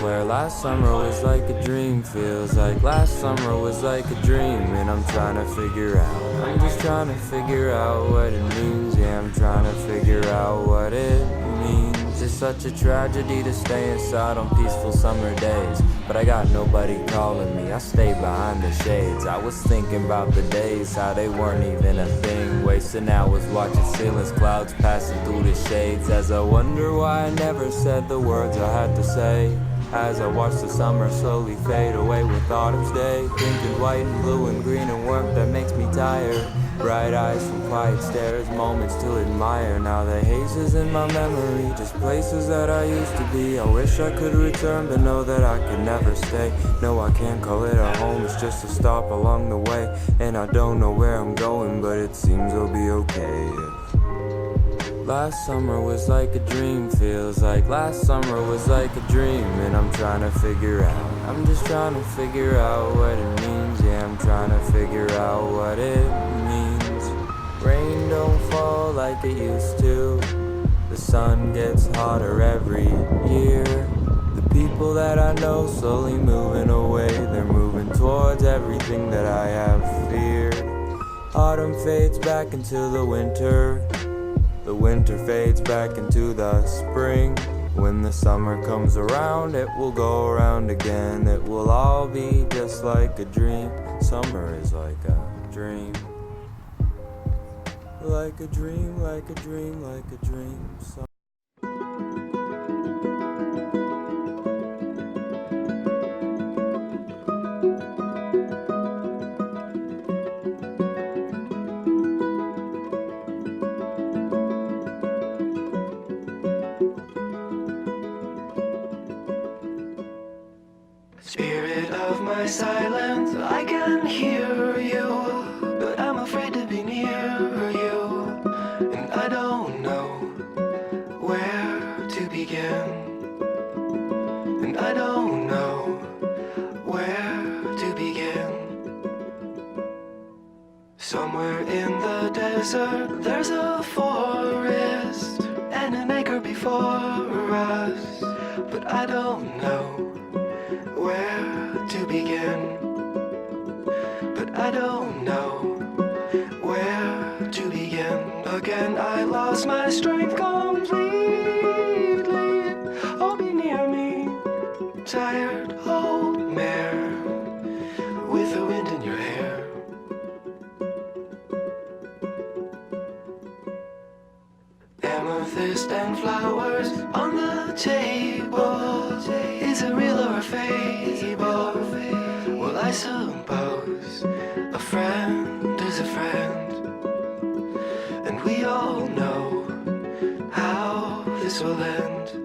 swear last summer was like a dream. Feels like last summer was like a dream. And I'm trying to figure out, I'm just trying to figure out what it means. Yeah, I'm trying to figure out what it means. It's such a tragedy to stay inside on peaceful summer days, but I got nobody calling me, I stay behind the shades. I was thinking about the days, how they weren't even a thing. Wasting hours watching ceilings, clouds passing through the shades. As I wonder why I never said the words I had to say. As I watch the summer slowly fade away with autumn's day. Thinking white and blue and green and warmth that makes me tired. Bright eyes from quiet stares, moments to admire. Now the haze is in my memory, just places that I used to be. I wish I could return, but know that I could never stay. No, I can't call it a home, it's just a stop along the way. And I don't know where I'm going, but it seems I'll be okay. Last summer was like a dream, feels like last summer was like a dream. And I'm trying to figure out, I'm just trying to figure out what it means. Yeah, I'm trying to figure out what it means. Rain don't fall like it used to. The sun gets hotter every year. The people that I know slowly moving away. They're moving towards everything that I have feared. Autumn fades back into the winter. The winter fades back into the spring. When the summer comes around, it will go around again. It will all be just like a dream. Summer is like a dream. Like a dream, like a dream, like a dream. Spirit of my silence, I can hear you, but I'm afraid to be near you. And I don't know where to begin. And I don't know where to begin. Somewhere in the desert, there's a forest and an acre before us. But I don't know where to begin, but I don't know where to begin. Again, I lost my strength completely. Oh, be near me, tired old mare with the wind in your hair. Amethyst and flowers on the table. Is it real or a fable? Well, I suppose a friend is a friend, and we all know how this will end.